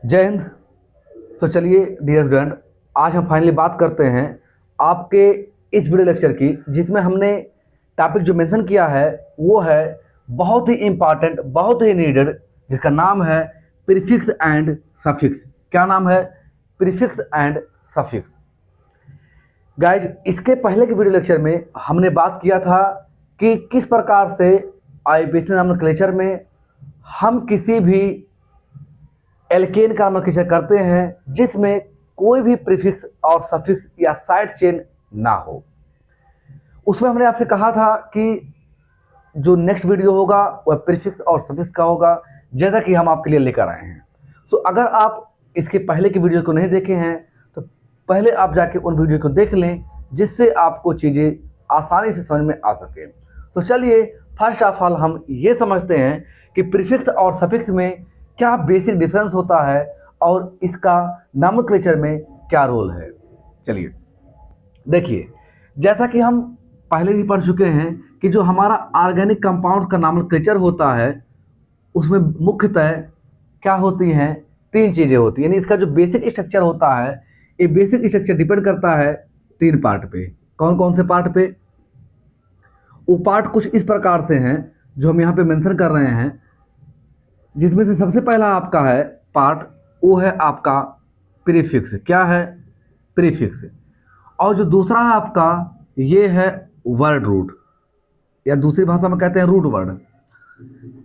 जय हिंद। तो चलिए डियर स्टूडेंट, आज हम फाइनली बात करते हैं आपके इस वीडियो लेक्चर की, जिसमें हमने टॉपिक जो मेंशन किया है वो है बहुत ही इम्पॉर्टेंट, बहुत ही नीडेड, जिसका नाम है प्रीफिक्स एंड सफिक्स। क्या नाम है? Prefix and suffix. गाइज, इसके पहले के वीडियो लेक्चर में हमने बात किया था कि किस प्रकार से आईपीसी नॉमेनक्लेचर में हम किसी भी एल्केन का नॉमेनक्लेचर करते हैं जिसमें कोई भी प्रीफिक्स और सफिक्स या साइड चेन ना हो। उसमें हमने आपसे कहा था कि जो नेक्स्ट वीडियो होगा वह प्रीफिक्स और सफिक्स का होगा, जैसा कि हम आपके लिए लेकर आए हैं। सो अगर आप इसके पहले की वीडियो को नहीं देखे हैं तो पहले आप जाके उन वीडियो को देख लें, जिससे आपको चीज़ें आसानी से समझ में आ सके। तो चलिए फर्स्ट ऑफ ऑल हम ये समझते हैं कि प्रीफिक्स और सफिक्स में क्या बेसिक डिफरेंस होता है और इसका नॉमेनक्लेचर में क्या रोल है। चलिए देखिए, जैसा कि हम पहले ही पढ़ चुके हैं कि जो हमारा ऑर्गेनिक कंपाउंड्स का नॉमेनक्लेचर होता है उसमें मुख्यतः क्या होती हैं, तीन चीज़ें होती हैं। यानी इसका जो बेसिक स्ट्रक्चर होता है, ये बेसिक स्ट्रक्चर डिपेंड करता है तीन पार्ट पे। कौन कौन से पार्ट पे? वो पार्ट कुछ इस प्रकार से हैं जो हम यहाँ पे मेंशन कर रहे हैं, जिसमें से सबसे पहला आपका है पार्ट, वो है आपका प्रीफिक्स। क्या है? प्रीफिक्स। और जो दूसरा है आपका, ये है वर्ड रूट, या दूसरी भाषा में कहते हैं रूट वर्ड।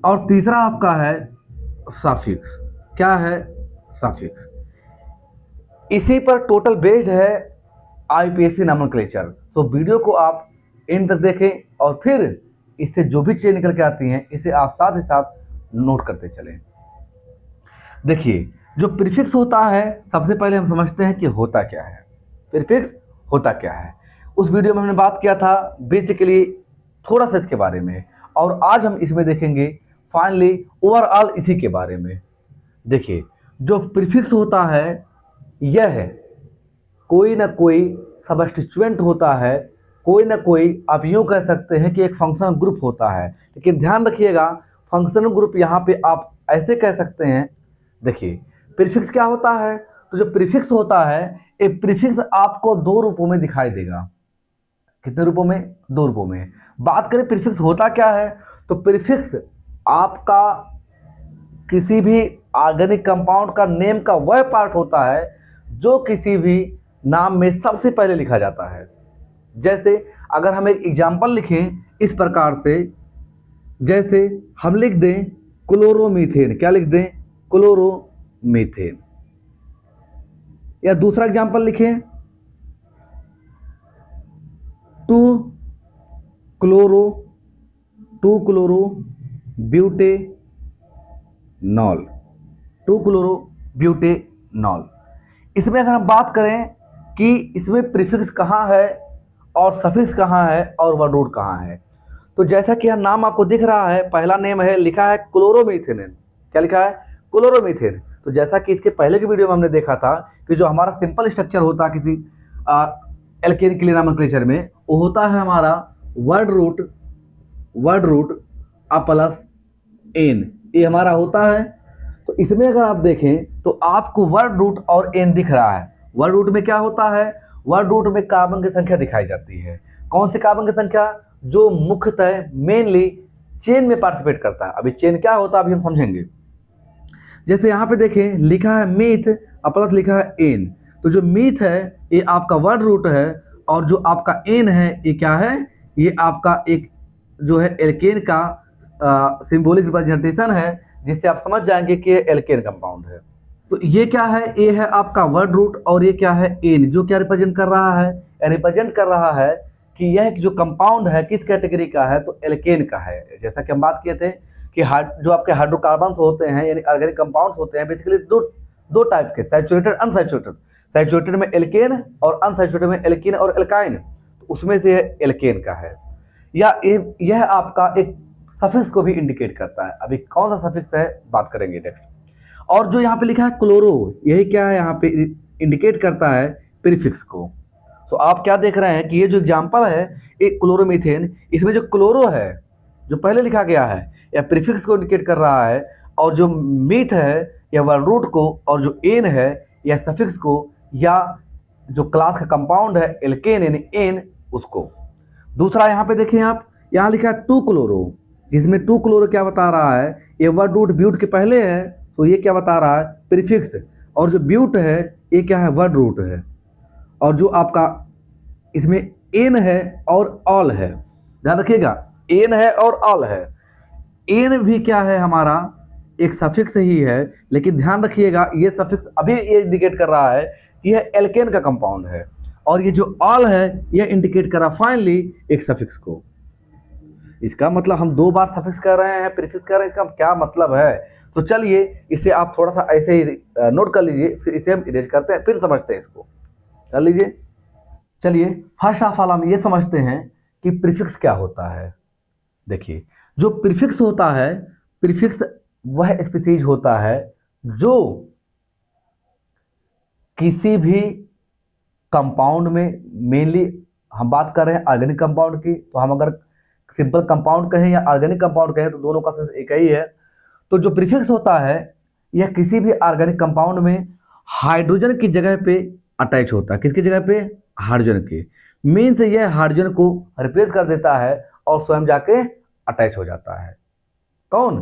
और तीसरा आपका है सफिक्स। क्या है? सफिक्स। इसी पर टोटल बेस्ड है आईपीएससी नॉमेनक्लेचर। तो वीडियो को आप एंड तक देखें और फिर इससे जो भी चीज़ निकल के आती हैं इसे आप साथ ही साथ नोट करते चलें। देखिए, जो प्रीफिक्स होता है सबसे पहले हम समझते हैं कि होता क्या है। प्रीफिक्स होता क्या है, उस वीडियो में हमने बात किया था बेसिकली थोड़ा सा इसके बारे में, और आज हम इसमें देखेंगे फाइनली ओवरऑल इसी के बारे में। देखिए, जो प्रीफिक्स होता है यह है कोई ना कोई सबस्टिट्यूएंट होता है, कोई ना कोई, आप यूँ कह सकते हैं कि एक फंक्शनल ग्रुप होता है। लेकिन ध्यान रखिएगा, फंक्शनल ग्रुप यहाँ पे आप ऐसे कह सकते हैं। देखिए, प्रीफिक्स क्या होता है? तो जो प्रीफिक्स होता है, एक प्रीफिक्स आपको दो रूपों में दिखाई देगा। कितने रूपों में? दो रूपों में। बात करें प्रीफिक्स होता क्या है, तो प्रीफिक्स आपका किसी भी ऑर्गेनिक कंपाउंड का नेम का वह पार्ट होता है जो किसी भी नाम में सबसे पहले लिखा जाता है। जैसे अगर हम एक एग्जाम्पल लिखें इस प्रकार से, जैसे हम लिख दें क्लोरोमीथेन। क्या लिख दें? क्लोरोमीथेन। या दूसरा एग्जाम्पल लिखें two chloro butanol. Two chloro butanol. इसमें अगर हम बात करें कि इसमें प्रीफिक्स कहाँ है और सफिक्स कहाँ है और वर्ड रूट कहाँ है, तो जैसा कि यह नाम आपको दिख रहा है, पहला नेम है, लिखा है क्लोरोमीथेन। क्या लिखा है? क्लोरोमीथेन। तो जैसा कि इसके पहले की वीडियो में हमने देखा था कि जो हमारा सिंपल स्ट्रक्चर होता है किसी एल्केन के लिए नॉमेनक्लेचर में, वो होता है हमारा वर्ड रूट अ प्लस एन। ये हमारा होता है। तो इसमें अगर आप देखें तो आपको वर्ड रूट और एन दिख रहा है। वर्ड रूट में क्या होता है? वर्ड रूट में कार्बन की संख्या दिखाई जाती है। कौन सी कार्बन की संख्या? जो मुख्यतः मेनली चेन में पार्टिसिपेट करता है। अभी चेन क्या होता है अभी हम समझेंगे। जैसे यहाँ पे देखें लिखा है मीथ और प्लस लिखा है एन। तो जो मीथ है ये आपका वर्ड रूट है, और जो आपका एन है ये क्या है? ये आपका एक जो है एल्केन का सिंबॉलिक रिप्रेजेंटेशन है, जिससे आप समझ जाएंगे कि ये एल्केन कंपाउंड है। तो ये क्या है? ये है आपका वर्ड रूट, और ये क्या है? एन। जो क्या रिप्रेजेंट कर रहा है? रिप्रेजेंट कर रहा है कि यह जो कंपाउंड है किस कैटेगरी का है, तो एल्केन का है। जैसा कि हम बात किए थे कि जो आपके हाइड्रोकार्बन्स होते हैं यानी ऑर्गेनिक कंपाउंड्स होते हैं, बेसिकली दो टाइप के, सैचुरेटेड अनसैचुरेटेड। सैचुरेटेड में एल्केन और अनसैचुरेटेड में एल्कीन और एल्काइन। तो उसमें से एल्केन का है। या यह आपका एक सफिक्स को भी इंडिकेट करता है। अभी कौन सा सफिक्स है बात करेंगे नेक्स्ट। और जो यहाँ पे लिखा है क्लोरो, यही क्या है? यहाँ पे इंडिकेट करता है प्रीफिक्स को। तो आप क्या देख रहे हैं कि ये जो एग्जांपल है एक क्लोरोमीथेन, इसमें जो क्लोरो है जो पहले लिखा गया है या प्रीफिक्स को इंडिकेट कर रहा है, और जो मीथ है या वर्ड रूट को, और जो एन है या सफिक्स को, या जो क्लास का कंपाउंड है एल्केन यानी एन उसको। दूसरा यहाँ पे देखिए आप, यहाँ लिखा है 2 क्लोरो, जिसमें 2 क्लोरो क्या बता रहा है, ये वर्ड रूट ब्यूट के पहले है, तो ये क्या बता रहा है, प्रीफिक्स। और जो ब्यूट है ये क्या है, वर्ड रूट है। और जो आपका इसमें एन है और ऑल है, ध्यान रखिएगा, एन है और ऑल है। एन भी क्या है हमारा, एक सफिक्स ही है, लेकिन ध्यान रखिएगा ये सफिक्स अभी ये इंडिकेट कर रहा है कि यह एल्केन का कंपाउंड है, और ये जो ऑल है यह इंडिकेट कर रहा है फाइनली एक सफिक्स को। इसका मतलब हम 2 बार सफिक्स कर रहे हैं, प्रीफिक्स कर रहे हैं, इसका क्या मतलब है। तो चलिए इसे आप थोड़ा सा ऐसे ही नोट कर लीजिए, फिर इसे हम इरेज करते हैं, फिर समझते हैं इसको। कर लीजिए। चलिए फर्स्ट ऑफ ऑल हम ये समझते हैं कि प्रीफिक्स क्या होता है। देखिए जो प्रीफिक्स होता है, प्रीफिक्स वह स्पीसीज होता है जो किसी भी कंपाउंड में, मेनली हम बात कर रहे हैं ऑर्गेनिक कंपाउंड की, तो हम अगर सिंपल कंपाउंड कहें या ऑर्गेनिक कंपाउंड कहें तो दोनों का सेंस एक ही है। तो जो प्रीफिक्स होता है यह किसी भी ऑर्गेनिक कंपाउंड में हाइड्रोजन की जगह पे अटैच होता है। किसकी जगह पे, हाइड्रोजन की। मीन्स यह हाइड्रोजन को रिप्लेस कर देता है और स्वयं जाके अटैच हो जाता है। कौन,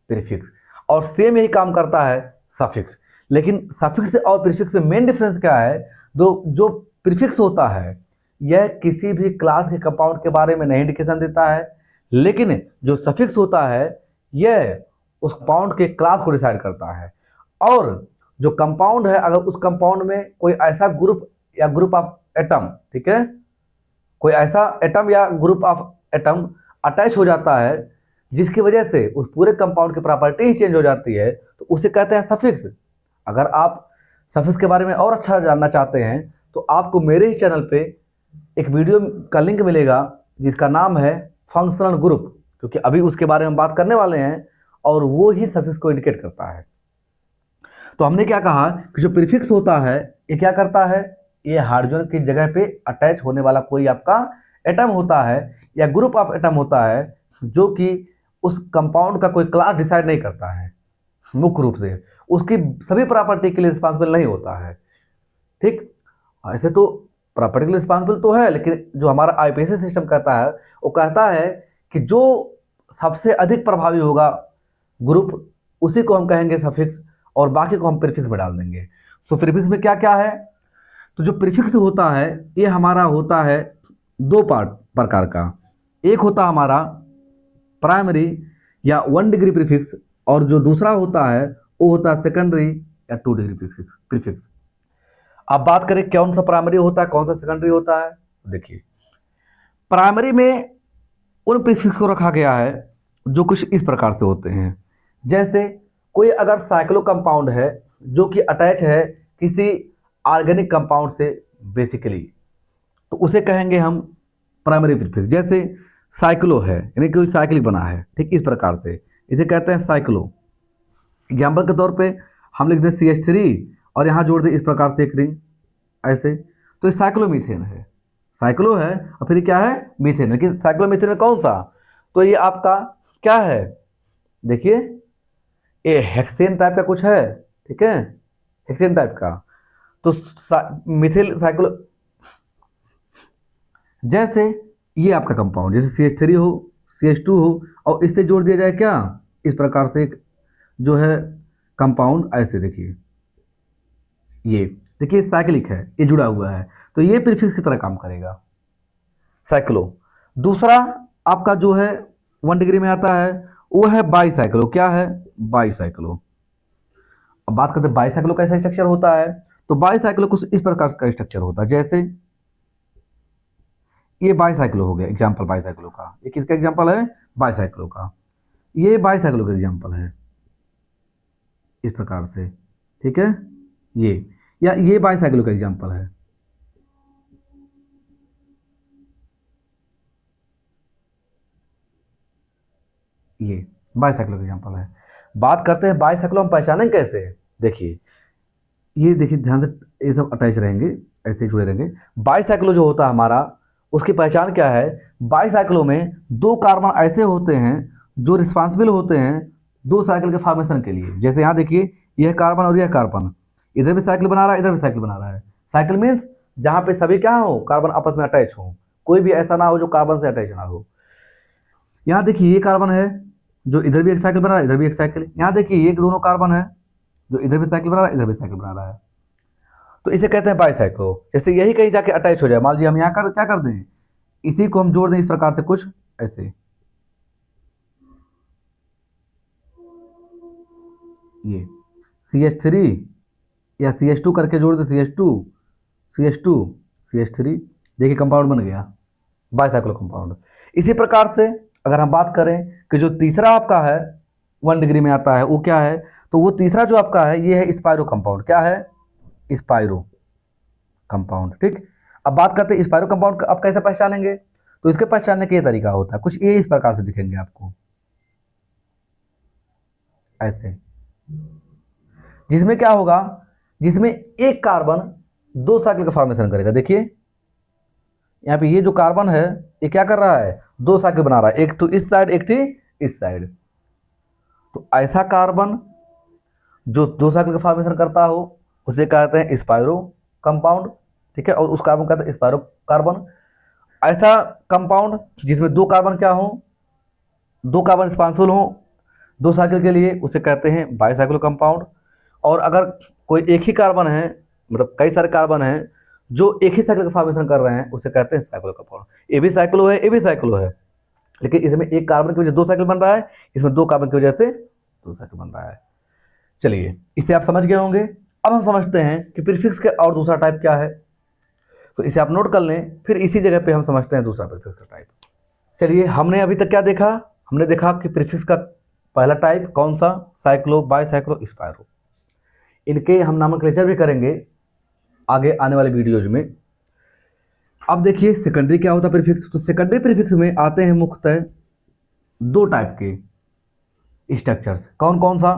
प्रीफिक्स। और सेम यही काम करता है सफिक्स। लेकिन सफिक्स और प्रीफिक्स में मेन डिफरेंस क्या है, जो प्रीफिक्स होता है यह किसी भी क्लास के कंपाउंड के बारे में नहीं इंडिकेशन देता है, लेकिन जो सफिक्स होता है यह उस कंपाउंड के क्लास को डिसाइड करता है। और जो कंपाउंड है, अगर उस कंपाउंड में कोई ऐसा ग्रुप या ग्रुप ऑफ एटम, ठीक है, कोई ऐसा एटम या ग्रुप ऑफ एटम अटैच हो जाता है जिसकी वजह से उस पूरे कंपाउंड की प्रॉपर्टी ही चेंज हो जाती है, तो उसे कहते हैं सफिक्स। अगर आप सफिक्स के बारे में और अच्छा जानना चाहते हैं तो आपको मेरे ही चैनल पे एक वीडियो का लिंक मिलेगा जिसका नाम है फंक्शनल ग्रुप, क्योंकि अभी उसके बारे में बात करने वाले हैं और वो ही सफिक्स को इंडिकेट करता है। तो हमने क्या कहा कि जो प्रीफिक्स होता है ये क्या करता है, ये हाइड्रोजन की जगह पे अटैच होने वाला कोई आपका एटम होता है या ग्रुप ऑफ एटम होता है जो कि उस कंपाउंड का कोई क्लास डिसाइड नहीं करता है, मुख्य रूप से उसकी सभी प्रॉपर्टी के लिए रिस्पॉन्सिबल नहीं होता है। ठीक, ऐसे तो प्रॉपर्टी के लिए रिस्पॉन्सिबल तो है, लेकिन जो हमारा आईपीसी सिस्टम कहता है वो कहता है कि जो सबसे अधिक प्रभावी होगा ग्रुप उसी को हम कहेंगे सफिक्स, और बाकी को हम प्रीफिक्स में डाल देंगे। सो प्रीफिक्स में क्या क्या है, तो जो प्रीफिक्स होता है ये हमारा होता है 2 प्रकार का। एक होता हमारा प्राइमरी या 1 डिग्री प्रीफिक्स, और जो दूसरा होता है वो होता है सेकेंडरी या 2 डिग्री प्रीफिक्स। अब बात करें कौन सा प्राइमरी होता है कौन सा सेकेंडरी होता है। देखिए प्राइमरी में उन प्रीफिक्स को रखा गया है जो कुछ इस प्रकार से होते हैं। जैसे कोई अगर साइक्लो कंपाउंड है जो कि अटैच है किसी ऑर्गेनिक कंपाउंड से बेसिकली, तो उसे कहेंगे हम प्राइमरी प्रीफिक्स। जैसे साइक्लो है यानी कोई साइक्लिक बना है, ठीक इस प्रकार से इसे कहते हैं साइक्लो। एग्जाम्पल के तौर पे हम लिख दें CH3 और यहाँ जोड़ दें इस प्रकार से एक रिंग ऐसे, तो ये साइक्लोमीथेन है। साइक्लो है और फिर क्या है, मीथेन। लेकिन साइक्लोमीथेन में कौन सा, तो ये आपका क्या है, देखिए ये हेक्सेन टाइप का कुछ है, ठीक है, हेक्सेन टाइप का। तो मिथिल साइक्लो, जैसे ये आपका कंपाउंड जैसे CH3 हो CH2 हो और इससे जोड़ दिया जाए क्या, इस प्रकार से एक जो है कंपाउंड ऐसे, देखिए ये देखिए साइक्लिक है, ये जुड़ा हुआ है, तो ये प्रीफिक्स की तरह काम करेगा साइक्लो। दूसरा आपका जो है 1 डिग्री में आता है वो है बाईसाइक्लो। क्या है, बाईसाइक्लो। अब बात करते हैं बाईसाइक्लो कैसा स्ट्रक्चर होता है, तो बाईसाइक्लो कुछ इस प्रकार का स्ट्रक्चर होता है। जैसे ये बाईसाइक्लो हो गया एग्जांपल बाईसाइक्लो का, ये किसका एग्जांपल है, बाईसाइक्लो का। ये बाईसाइक्लो का एग्जांपल है इस प्रकार से, ठीक है, ये बाईसाइक्लो का एग्जांपल है। ये बाईसाइक्लो का एग्जांपल है। बात करते हैं बाईसाइक्लो हम पहचानेंगे कैसे, देखिए ये देखिए ध्यान से, ये सब अटैच रहेंगे ऐसे जुड़े रहेंगे। बाईसाइक्लो जो होता है हमारा उसकी पहचान क्या है, बाईसाइक्लो में 2 कार्बन ऐसे होते हैं जो रिस्पॉन्सिबल होते हैं 2 साइकिल के फॉर्मेशन के लिए। जैसे यहाँ देखिए यह कार्बन और यह कार्बन, इधर भी साइकिल बना रहा है, इधर भी साइकिल बना रहा है। साइकिल मीन्स जहाँ पे सभी क्या हो, कार्बन आपस में अटैच हो, कोई भी ऐसा ना हो जो कार्बन से अटैच ना हो। यहाँ देखिए ये कार्बन है जो इधर भी एक साइकिल बना रहा है, इधर भी एक साइकिल। यहाँ देखिए ये दोनों कार्बन है जो इधर भी साइकिल बना रहा है, इधर भी साइकिल बना रहा है। तो इसे कहते हैं बाईसाइक्लो। जैसे यही कहीं जाके अटैच हो जाए, मान लीजिए हम यहाँ क्या कर दें, इसी को हम जोड़ दें इस प्रकार से कुछ ऐसे, ये CH3 या CH2 करके जोड़ दे, CH2 CH2 CH3, देखिए कंपाउंड बन गया, बाईसाइक्लो कंपाउंड। इसी प्रकार से अगर हम बात करें कि जो तीसरा आपका है 1 डिग्री में आता है वो क्या है, तो वो तीसरा जो आपका है ये है स्पाइरो कंपाउंड। क्या है? Spiro compound. ठीक, अब बात करते हैं स्पाइरो कंपाउंड आप कैसे पहचानेंगे, तो इसके पहचानने का ये तरीका होता है, कुछ ये इस प्रकार से दिखेंगे आपको ऐसे, जिसमें क्या होगा, जिसमें एक कार्बन 2 साइकिल का फॉर्मेशन करेगा। देखिए यहाँ पे ये जो कार्बन है ये क्या कर रहा है, 2 साइकिल बना रहा है, एक तो इस साइड एक थी इस साइड। तो ऐसा कार्बन जो 2 साइकिल का फॉर्मेशन करता हो उसे कहते हैं स्पाइरो कंपाउंड। ठीक है, और उस कार्बन कहते हैं स्पाइरो कार्बन। ऐसा कंपाउंड जिसमें 2 कार्बन क्या हो, 2 कार्बन रिस्पॉन्सिबल हो 2 साइकिल के लिए, उसे कहते हैं बाईसाइक्लो कंपाउंड। और अगर कोई एक ही कार्बन है, मतलब कई सारे कार्बन हैं जो एक ही साइकिल का फॉर्मेशन कर रहे हैं, उसे कहते हैं साइक्लो कंपाउंड। ये भी साइक्लो है, ये भी साइक्लो है, लेकिन इसमें एक कार्बन की वजह से 2 साइकिल बन रहा है, इसमें 2 कार्बन की वजह से 2 साइकिल बन रहा है। चलिए इसे आप समझ गए होंगे। अब हम समझते हैं कि प्रीफिक्स का और दूसरा टाइप क्या है, तो इसे आप नोट कर लें, फिर इसी जगह पे हम समझते हैं दूसरा प्रीफिक्स का टाइप। चलिए हमने अभी तक क्या देखा, हमने देखा कि प्रीफिक्स का पहला टाइप कौन सा, साइक्लो, बाईसाइक्लो, स्पाइरो। इनके हम नामकलेचर भी करेंगे आगे आने वाले वीडियोज में। अब देखिए सेकेंडरी क्या होता है प्रीफिक्स, तो सेकेंडरी प्रीफिक्स में आते हैं मुख्यतः 2 टाइप के स्ट्रक्चर्स। कौन कौन सा?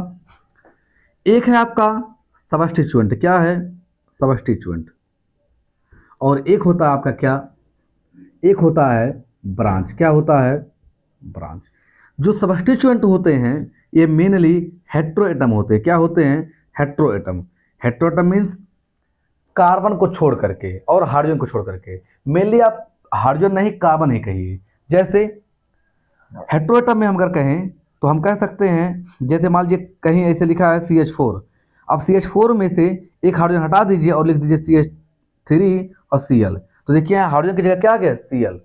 एक है आपका सबस्टिट्यूएंट। क्या है? सबस्टिट्यूएंट। और एक होता है आपका क्या, एक होता है ब्रांच। क्या होता है? ब्रांच। जो सबस्टिट्यूएंट होते हैं ये मेनली हेट्रोएटम होते हैं। क्या होते हैं? हेट्रोएटम। हेट्रोएटम मीन्स कार्बन को छोड़ करके और हाइड्रोजन को छोड़ करके, मेनली आप हाइड्रोजन नहीं कार्बन ही कहिए। जैसे हेट्रोएटम में हम अगर कहें तो हम कह सकते हैं, जैसे मान लीजिए कहीं ऐसे लिखा है CH4, अब CH4 में से एक हाइड्रोजन हटा दीजिए और लिख दीजिए CH3 और Cl, तो देखिए यहाँ हाइड्रोजन की जगह क्या आ गया, Cl।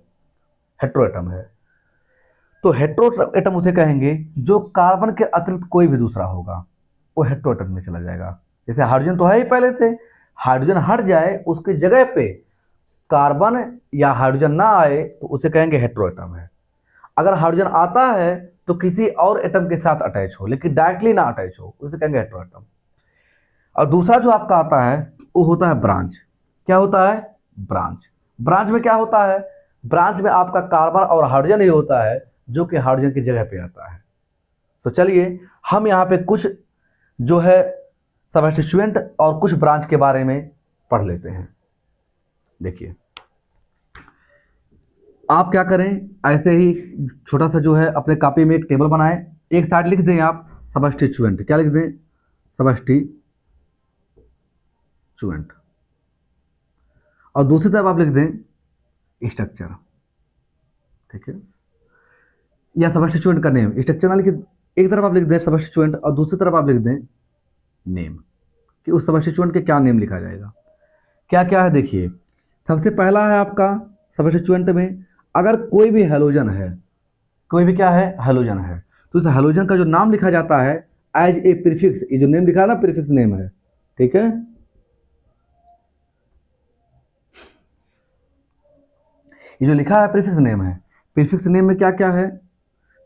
हेट्रोएटम है। तो हेट्रोएटम उसे कहेंगे जो कार्बन के अतिरिक्त कोई भी दूसरा होगा वो हेट्रोएटम में चला जाएगा। जैसे हाइड्रोजन तो है ही पहले से, हाइड्रोजन हट जाए उसकी जगह पे कार्बन या हाइड्रोजन ना आए तो उसे कहेंगे हेट्रोएटम है। अगर हाइड्रोजन आता है तो किसी और एटम के साथ अटैच हो लेकिन डायरेक्टली ना अटैच हो, उसे कहेंगे हेट्रोएटम। और दूसरा जो आपका आता है वो होता है ब्रांच। क्या होता है? ब्रांच। ब्रांच में क्या होता है? ब्रांच में आपका कार्बन और हाइड्रोजन ही होता है जो कि हाइड्रोजन की जगह पे आता है। तो चलिए हम यहाँ पे कुछ जो है सबस्टिट्यूएंट और कुछ ब्रांच के बारे में पढ़ लेते हैं। देखिए आप क्या करें, ऐसे ही छोटा सा जो है अपने कॉपी में एक टेबल बनाएं, एक साइड लिख दें आप सबस्टिट्यूएंट। क्या लिख दें? सबस्टिट्यूएंट। और दूसरी तरफ आप लिख दें स्ट्रक्चर। ठीक है, या सबस्टिट्यूएंट का नेम। स्ट्रक्चर ना लिखिए, एक तरफ आप लिख दें सबस्टिट्यूएंट और दूसरी तरफ आप लिख दें नेम, कि उस सबस्टिट्यूएंट के क्या नेम लिखा जाएगा। क्या क्या है देखिए, सबसे पहला है आपका सबस्टिट्यूएंट में अगर कोई भी हैलोजन है, कोई भी क्या है, हैलोजन है, तो इस हैलोजन का जो नाम लिखा जाता है एज ए प्रीफिक्स। ये जो नेम लिखा है ना, प्रीफिक्स नेम है। ठीक है, ये जो लिखा है प्रीफिक्स नेम है। प्रीफिक्स नेम में क्या क्या है,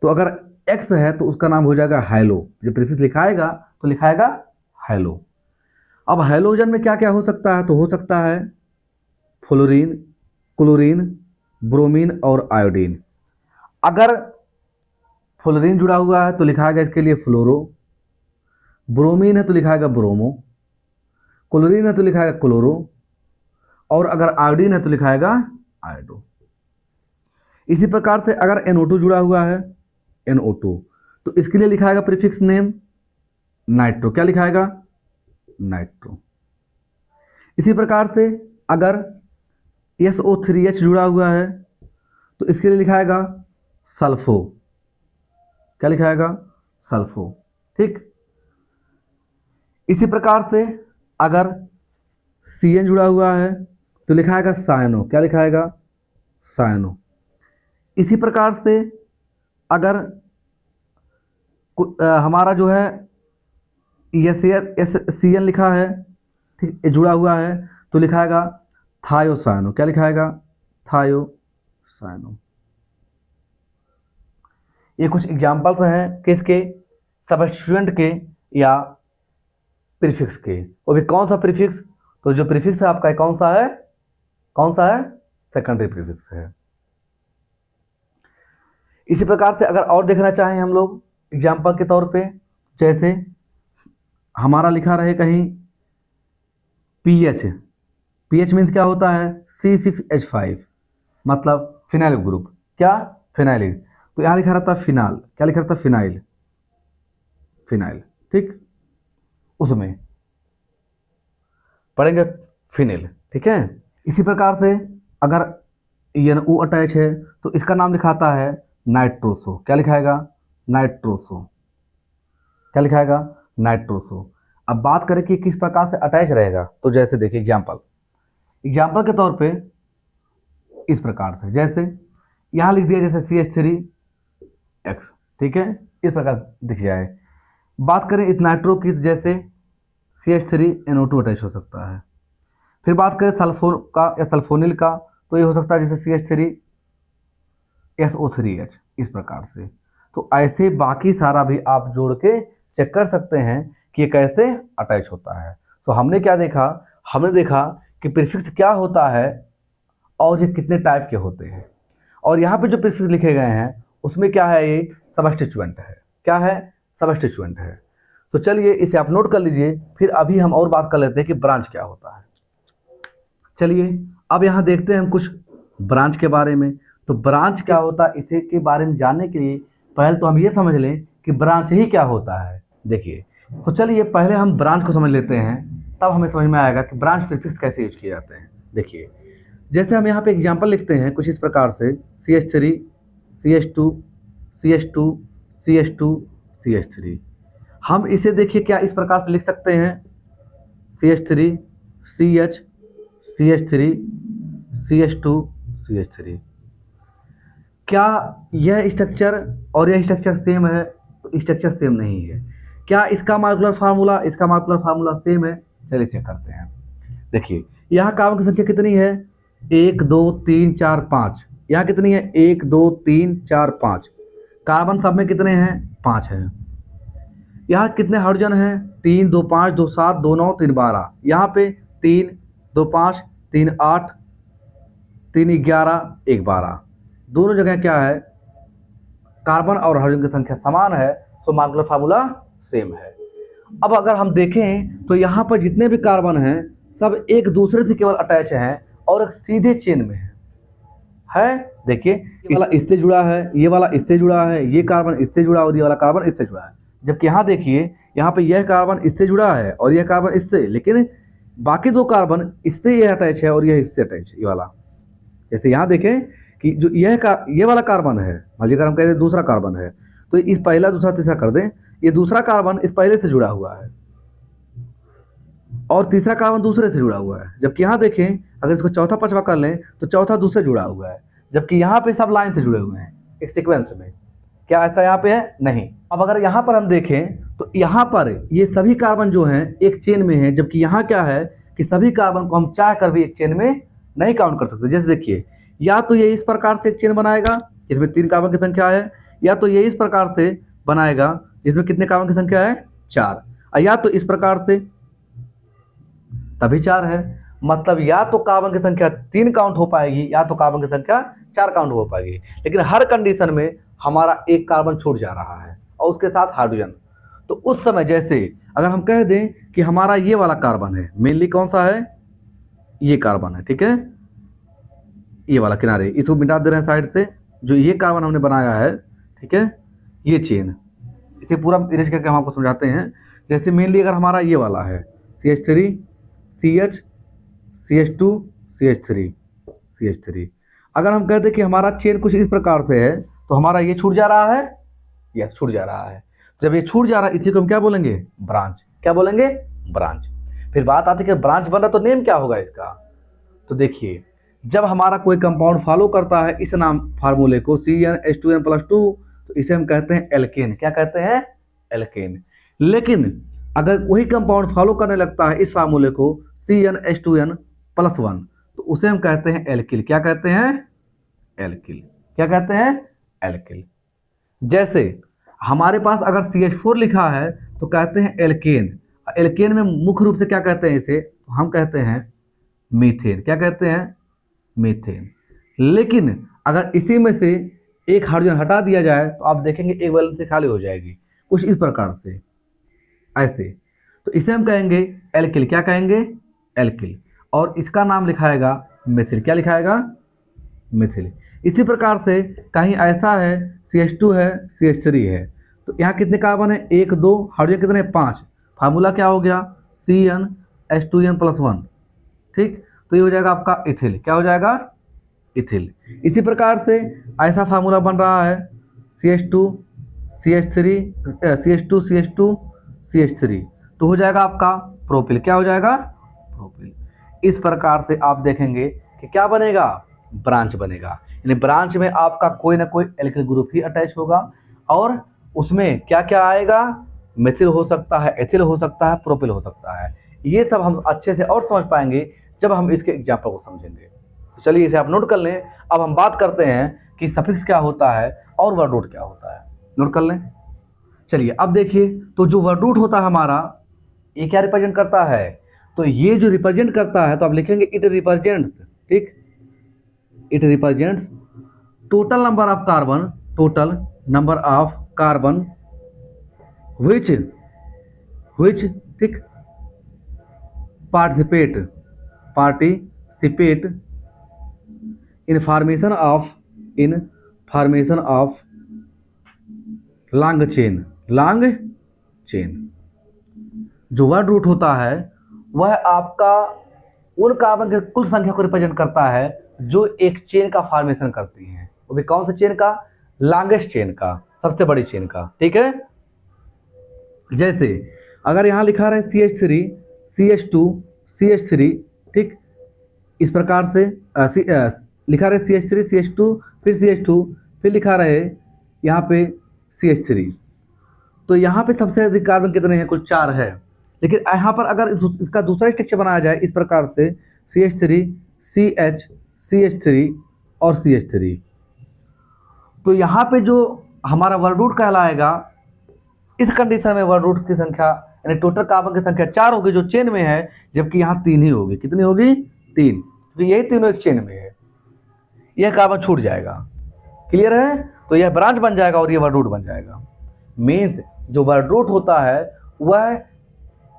तो अगर एक्स है तो उसका नाम हो जाएगा हैलो। जब प्रीफिक्स लिखाएगा तो लिखाएगा हैलो। अब हैलोजन में क्या क्या हो सकता है, तो हो सकता है फ्लोरीन, क्लोरीन, ब्रोमीन और आयोडीन। अगर फ्लोरीन जुड़ा हुआ है तो लिखाएगा इसके लिए फ्लोरो, ब्रोमीन है तो लिखाएगा ब्रोमो, क्लोरीन है तो लिखाएगा क्लोरो, और अगर आयोडीन है तो लिखाएगा आयोडो। इसी प्रकार से अगर NO2 जुड़ा हुआ है, NO2, तो इसके लिए लिखाएगा प्रीफिक्स नेम नाइट्रो, क्या लिखाएगा, नाइट्रो। इसी प्रकार से अगर SO3H जुड़ा हुआ है तो इसके लिए लिखाएगा सल्फो, क्या लिखाएगा, सल्फो, ठीक। इसी प्रकार से अगर CN जुड़ा हुआ है तो लिखाएगा साइनो, क्या लिखाएगा, साइनो। इसी प्रकार से अगर हमारा जो है CN लिखा है, ठीक, ये जुड़ा हुआ है तो लिखाएगा थायोसाइनो, क्या लिखाएगा, थायोसाइनो। ये कुछ एग्जाम्पल्स हैं किसके, सब्स्टिट्यूएंट के या प्रीफिक्स के। वो भी कौन सा प्रीफिक्स, तो जो प्रीफिक्स है आपका कौन सा है, कौन सा है, सेकेंडरी प्रीफिक्स है। इसी प्रकार से अगर और देखना चाहें हम लोग एग्जाम्पल के तौर पे, जैसे हमारा लिखा रहे कहीं पीएच, पीएच मीन्स क्या होता है, C6H5, मतलब फिनाइल ग्रुप, क्या, फिनाइल। तो यहाँ लिखा रहता है फिनाल, क्या लिखा रहता है, फिनाइल, फिनाइल, ठीक, उसमें पढ़ेंगे फिनिल, ठीक है। इसी प्रकार से अगर NO अटैच है तो इसका नाम लिखाता है नाइट्रोसो, क्या लिखाएगा, नाइट्रोसो, क्या लिखाएगा, नाइट्रोसो। अब बात करें कि किस प्रकार से अटैच रहेगा, तो जैसे देखिए एग्जाम्पल के तौर पे इस प्रकार से, जैसे यहाँ लिख दिया जैसे CH3X, ठीक है, इस प्रकार दिख जाए। बात करें इस नाइट्रो की, जैसे CH3NO2 अटैच हो सकता है। फिर बात करें सल्फोन का या सल्फोनिल का, तो ये हो सकता है जैसे CH3SO3H, इस प्रकार से। तो ऐसे बाकी सारा भी आप जोड़ के चेक कर सकते हैं कि ये कैसे अटैच होता है। तो हमने क्या देखा, हमने देखा कि प्रीफिक्स क्या होता है और ये कितने टाइप के होते हैं, और यहाँ पे जो प्रीफिक्स लिखे गए हैं उसमें क्या है, ये सब्स्टिट्यूएंट है, क्या है, सब्स्टिट्यूएंट है। तो चलिए इसे आप नोट कर लीजिए, फिर अभी हम और बात कर लेते हैं कि ब्रांच क्या होता है। चलिए अब यहाँ देखते हैं हम कुछ ब्रांच के बारे में। तो ब्रांच क्या होता है, इसे के बारे में जानने के लिए पहले तो हम ये समझ लें कि ब्रांच ही क्या होता है। देखिए, तो चलिए पहले हम ब्रांच को समझ लेते हैं, तब हमें समझ में आएगा कि ब्रांच प्रीफिक्स कैसे यूज किए जाते हैं। देखिए, जैसे हम यहाँ पे एग्जाम्पल लिखते हैं कुछ इस प्रकार से, CH3, CH2, CH2, CH2, CH3। हम इसे देखिए क्या इस प्रकार से लिख सकते हैं, CH3, CH, CH3, CH2, CH3। क्या यह स्ट्रक्चर और यह स्ट्रक्चर सेम है, तो स्ट्रक्चर सेम नहीं है। क्या इसका मॉलिक्यूलर फार्मूला, इसका मॉलिक्यूलर फार्मूला सेम है, चलिए चेक करते हैं। देखिए यहाँ कार्बन की संख्या कितनी है, 1 2 3 4 5। यहाँ कितनी है, 1 2 3 4 5। कार्बन सब में कितने हैं, 5 हैं। यहाँ कितने हाइड्रोजन हैं, 3 2 5 2 7 2 9 3 12। यहाँ पे 3 2 5 3 8 3 11 1 12। दोनों जगह क्या है, कार्बन और हाइड्रोजन की संख्या समान है, तो मॉलिक्यूलर फार्मूला सेम है। अब अगर हम देखें तो यहाँ पर जितने भी कार्बन हैं सब एक दूसरे से केवल अटैच हैं और एक सीधे चेन में है। देखिए ये वाला इससे जुड़ा है, ये वाला इससे जुड़ा है, ये कार्बन इससे जुड़ा और ये वाला कार्बन इससे जुड़ा है। जबकि यहाँ देखिए, यहाँ पे यह कार्बन इससे जुड़ा है और यह कार्बन इससे, लेकिन बाकी दो कार्बन इससे यह अटैच है और यह इससे अटैच है, ये वाला। जैसे यहाँ देखें कि जो ये वाला कार्बन है, अगर हम कहते हैं दूसरा कार्बन है, तो इस पहला दूसरा तीसरा कर दें, ये दूसरा कार्बन इस पहले से जुड़ा हुआ है और तीसरा कार्बन दूसरे से जुड़ा हुआ है। जबकि यहाँ देखें, अगर इसको चौथा पांचवा कर लें तो चौथा दूसरे जुड़ा हुआ है, जबकि यहाँ पे सब लाइन से जुड़े हुए हैं एक सीक्वेंस में। क्या ऐसा यहाँ पे है, नहीं। अब अगर यहाँ पर हम देखें तो यहाँ पर ये सभी कार्बन जो हैं एक चेन में है, जबकि यहाँ क्या है कि सभी कार्बन को हम चाह कर भी एक चेन में नहीं काउंट कर सकते। जैसे देखिए, या तो ये इस प्रकार से एक चेन बनाएगा जिसमें 3 कार्बन की संख्या है, या तो ये इस प्रकार से बनाएगा जिसमें कितने कार्बन की संख्या है, 4, या तो इस प्रकार से, तभी 4 है। मतलब या तो कार्बन की संख्या 3 काउंट हो पाएगी या तो कार्बन की संख्या 4 काउंट हो पाएगी, लेकिन हर कंडीशन में हमारा एक कार्बन छूट जा रहा है और उसके साथ हाइड्रोजन। तो उस समय जैसे अगर हम कह दें कि हमारा ये वाला कार्बन है, मेनली कौन सा है, ये कार्बन है, ठीक है, ये वाला किनारे, इसको मिटा दे रहे हैं साइड से, जो ये कार्बन हमने बनाया है, ठीक है, ये चेन, इसे पूरा इरेज करके हम आपको समझाते हैं। जैसे मेनली अगर हमारा ये वाला है CH3 CH CH2 CH3 CH3, अगर हम कहते कि हमारा चेन कुछ इस प्रकार से है तो हमारा ये छूट जा रहा है, यस छूट जा रहा है। जब ये छूट जा रहा है इसी को हम क्या बोलेंगे, ब्रांच। क्या बोलेंगे, ब्रांच। फिर बात आती है कि ब्रांच बन रहा तो नेम क्या होगा इसका। तो देखिए जब हमारा कोई कंपाउंड फॉलो करता है इस नाम फार्मूले को CnH2n+2 तो इसे हम कहते हैं एल्केन। क्या कहते हैं, एल्केन। लेकिन अगर वही कंपाउंड फॉलो करने लगता है इस फार्मूले को CnH2n+1 तो उसे हम कहते हैं एल्किल। क्या कहते हैं, एल्किल। क्या कहते हैं, एल्किल। जैसे हमारे पास अगर CH4 लिखा है तो कहते हैं एल्केन। एल्केन में मुख्य रूप से क्या कहते हैं इसे, हम कहते हैं मीथेन। क्या कहते हैं, मीथेन। लेकिन अगर इसी में से एक हाइड्रोजन हटा दिया जाए तो आप देखेंगे एक वैलेंसी खाली हो जाएगी, कुछ इस प्रकार से, ऐसे। तो इसे हम कहेंगे एल्किल। क्या कहेंगे, एल्किल। और इसका नाम लिखाएगा मिथिल। क्या लिखाएगा, मिथिल। इसी प्रकार से कहीं ऐसा है CH2 है CH3 है तो यहाँ कितने कार्बन है, 1 2, हाइड्रोजन कितने, 5। फार्मूला क्या हो गया, CnH2n+1। ठीक, तो ये हो जाएगा आपका इथिल। क्या हो जाएगा, इथिल। इसी प्रकार से ऐसा फार्मूला बन रहा है CH2 CH3 CH2 CH2 CH3 तो हो जाएगा आपका प्रोपिल। क्या हो जाएगा, प्रोपिल। इस प्रकार से आप देखेंगे कि क्या बनेगा, ब्रांच बनेगा। यानी ब्रांच में आपका कोई ना कोई एल्किल ग्रुप ही अटैच होगा और उसमें क्या क्या आएगा, मेथिल हो सकता है, एथिल हो सकता है, प्रोपिल हो सकता है। ये सब हम अच्छे से और समझ पाएंगे जब हम इसके एग्जाम्पल को समझेंगे। तो चलिए इसे आप नोट कर लें। अब हम बात करते हैं कि सफिक्स क्या होता है और वर्ड रूट क्या होता है। नोट कर लें। चलिए अब देखिए, तो जो वर्ड रूट होता है हमारा, ये क्या रिप्रेजेंट करता है, तो ये जो रिप्रेजेंट करता है तो आप लिखेंगे इट रिप्रेजेंट्स। ठीक, it represents total number of carbon, total number of carbon which ठीक participate in formation of long chain। जो वर्ड रूट होता है वह आपका उन कार्बन के कुल संख्या को रिप्रेजेंट करता है जो एक चेन का फॉर्मेशन करती हैं। वो भी कौन सा चेन का, लॉन्गेस्ट चेन का, सबसे बड़ी चेन का। ठीक है, जैसे अगर यहाँ लिखा रहे CH3 CH2 CH3, ठीक, इस प्रकार से लिखा रहे CH3 CH2 फिर CH2 फिर लिखा रहे यहाँ पे CH3, तो यहाँ पे सबसे अधिक कार्बन कितने हैं, कुल 4 है। लेकिन यहाँ पर अगर इसका दूसरा स्ट्रक्चर बनाया जाए इस प्रकार से CH3 CH CH3 और CH3, तो यहाँ पे जो हमारा वर्ड रूट कहलाएगा, इस कंडीशन में वर्ड रूट की संख्या यानी टोटल कार्बन की संख्या 4 होगी जो चेन में है, जबकि यहाँ 3 ही होगी। कितनी होगी, 3, क्योंकि यही तीनों एक चेन में है। यह कार्बन छूट जाएगा। क्लियर है, तो यह ब्रांच बन जाएगा और यह वर्ड रूट बन जाएगा। मीन्स जो वर्ड रूट होता है वह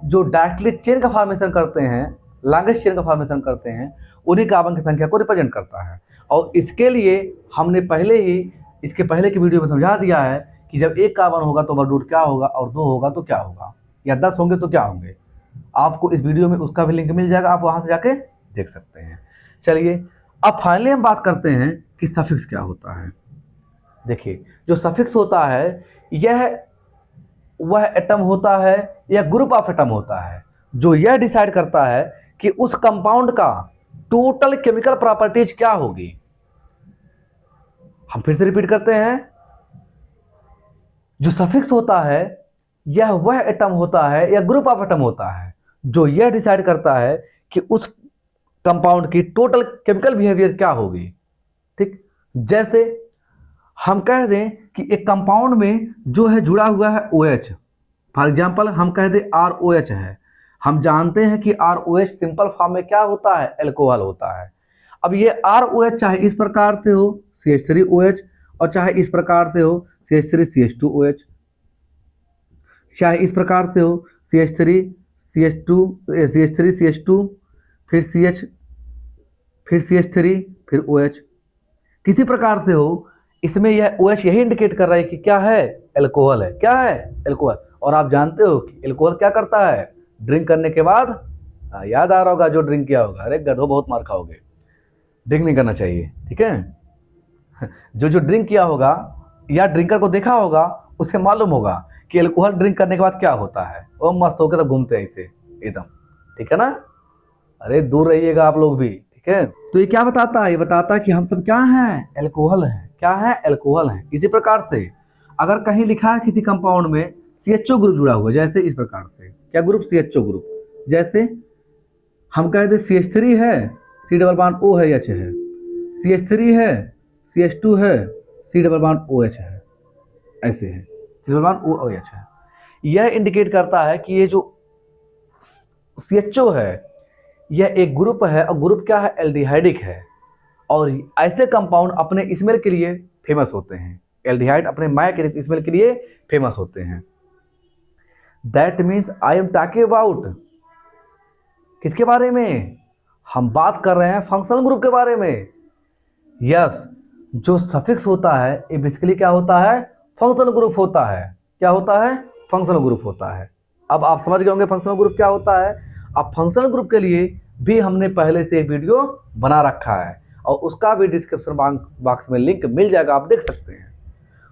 जो डायरेक्टली चेन का फॉर्मेशन करते हैं, लॉन्गेस्ट चेन का फॉर्मेशन करते हैं, उन्हीं कार्बन की संख्या को रिप्रेजेंट करता है। और इसके लिए हमने पहले ही इसके पहले की वीडियो में समझा दिया है कि जब एक कार्बन होगा तो वर्ड रूट क्या होगा और 2 होगा तो क्या होगा, या 10 होंगे तो क्या होंगे। आपको इस वीडियो में उसका भी लिंक मिल जाएगा, आप वहां से जाके देख सकते हैं। चलिए अब फाइनली हम बात करते हैं कि सफिक्स क्या होता है। देखिए जो सफिक्स होता है यह वह एटम होता है या ग्रुप ऑफ एटम होता है जो यह डिसाइड करता है कि उस कंपाउंड का टोटल केमिकल प्रॉपर्टीज क्या होगी। हम फिर से रिपीट करते हैं, जो सफिक्स होता है यह वह एटम होता है या ग्रुप ऑफ एटम होता है जो यह डिसाइड करता है कि उस कंपाउंड की टोटल केमिकल बिहेवियर क्या होगी। ठीक, जैसे हम कह दें कि एक कंपाउंड में जो है जुड़ा हुआ है OH, फॉर एग्जांपल हम कह दें ROH है। हम जानते हैं कि ROH सिंपल फॉर्म में क्या होता है, अल्कोहल होता है। अब ये ROH चाहे इस प्रकार से हो CH3OH और चाहे इस प्रकार से हो CH3CH2OH, चाहे इस प्रकार से हो CH3CH2 फिर CH3 फिर OH, किसी प्रकार से हो, इसमें यह OH यही इंडिकेट कर रहा है कि क्या है, अल्कोहल है। क्या है, अल्कोहल। और आप जानते हो कि एल्कोहल क्या करता है, ड्रिंक करने के बाद याद आ रहा होगा जो ड्रिंक किया होगा, अरे गधो बहुत मार खाओगे, ड्रिंक नहीं करना चाहिए, ठीक है। जो ड्रिंक किया होगा या ड्रिंकर को देखा होगा उसे मालूम होगा कि एल्कोहल ड्रिंक करने के बाद क्या होता है, वो मस्त होकर तो घूमते हैं इसे एकदम, ठीक है ना। अरे दूर रहिएगा आप लोग भी, ठीक है। तो ये क्या बताता है, ये बताता है कि हम सब क्या हैं, एल्कोहल है, क्या है, एल्कोहल है। इसी प्रकार से अगर कहीं लिखा है किसी कंपाउंड में CHO ग्रुप जुड़ा हुआ है, जैसे इस प्रकार से, क्या ग्रुप, CHO ग्रुप, जैसे हम कह दे CH3 है, C डबल बॉन्ड O है, H है, CH3 है, CH2 है, C डबल बॉन्ड OH है, ऐसे है, C डबल बॉन्ड OH है। यह इंडिकेट करता है कि ये जो CHO है यह एक ग्रुप है, और ग्रुप क्या है, एल्डिहाइडिक है, और ऐसे कंपाउंड अपने स्मेल के लिए फेमस होते हैं। एल्डिहाइड अपने माया के स्मेल के लिए फेमस होते हैं। That means I am talking about किसके बारे में, हम बात कर रहे हैं फंक्शनल ग्रुप के बारे में। यस, जो सफिक्स होता है ये बेसिकली क्या होता है, फंक्शनल ग्रुप होता है। क्या होता है, फंक्शनल ग्रुप होता है। अब आप समझ गए होंगे फंक्शनल ग्रुप क्या होता है। अब फंक्शनल ग्रुप के लिए भी हमने पहले से वीडियो बना रखा है, और उसका भी डिस्क्रिप्शन बॉक्स में लिंक मिल जाएगा, आप देख सकते हैं।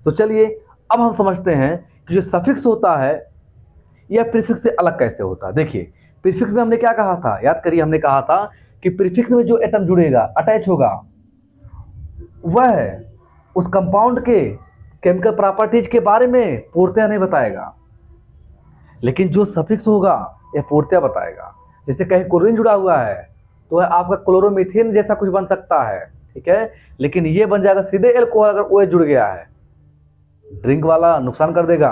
तो चलिए अब हम समझते हैं कि जो सफिक्स होता है यह प्रीफिक्स से अलग कैसे होता है। देखिए प्रीफिक्स में हमने क्या कहा था, याद करिए, हमने कहा था कि प्रीफिक्स में जो एटम जुड़ेगा, अटैच होगा, वह उस कंपाउंड के केमिकल प्रॉपर्टीज के बारे में पूर्णतया नहीं बताएगा, लेकिन जो सफिक्स होगा यह पूर्णतया बताएगा। जैसे कहीं क्लोरीन जुड़ा हुआ है तो वह आपका क्लोरोमीथेन जैसा कुछ बन सकता है, ठीक है, लेकिन ये बन जाएगा सीधे एल्कोहल अगर OH जुड़ गया है, ड्रिंक वाला नुकसान कर देगा।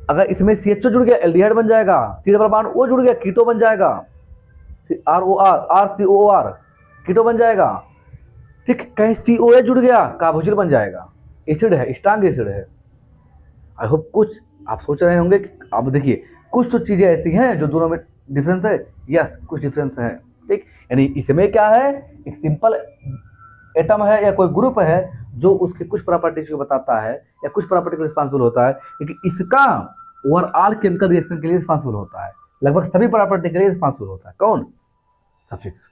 अगर इसमें CHO जुड़ गया एल्डिहाइड बन जाएगा, C डबल बॉन्ड O जुड़ गया कीटो बन जाएगा, RCOR कीटो बन जाएगा, ठीक। कहीं COH जुड़ गया कार्बोक्सिल बन जाएगा, एसिड है, स्ट्रांग एसिड है। आई होप कुछ आप सोच रहे होंगे कि अब देखिए कुछ तो चीज़ें ऐसी हैं जो दोनों में डिफरेंस है। यस, कुछ डिफरेंस है, ठीक। यानी इसमें क्या है, एक सिंपल एटम है या कोई ग्रुप है जो उसके कुछ प्रॉपर्टीज को बताता है या कुछ प्रॉपर्टी को रिस्पॉन्सिबल होता है, लेकिन इसका ओवरऑल केमिकल रिएक्शन के लिए रिस्पॉन्सिबल होता है, लगभग सभी प्रॉपर्टी के लिए रिस्पॉन्सिबल होता है। कौन, सफिक्स।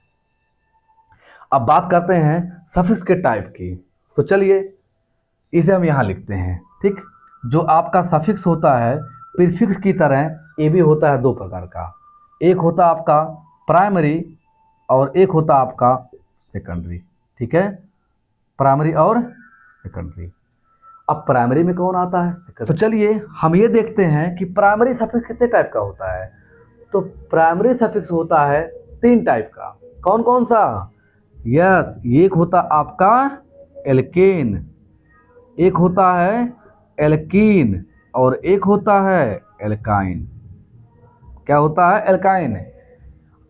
अब बात करते हैं सफिक्स के टाइप की। तो चलिए इसे हम यहाँ लिखते हैं, ठीक। जो आपका सफिक्स होता है प्रीफिक्स की तरह ये भी होता है दो प्रकार का, एक होता आपका प्राइमरी और एक होता आपका सेकेंडरी, ठीक है, प्राइमरी और सेकेंडरी। अब प्राइमरी में कौन आता है, तो चलिए हम ये देखते हैं कि प्राइमरी सफिक्स कितने टाइप का होता है। तो प्राइमरी सफिक्स होता है 3 टाइप का। कौन कौन सा, यस, एक होता आपका एल्केन, एक होता है एल्कीन, और एक होता है एल्काइन। क्या होता है, एल्काइन।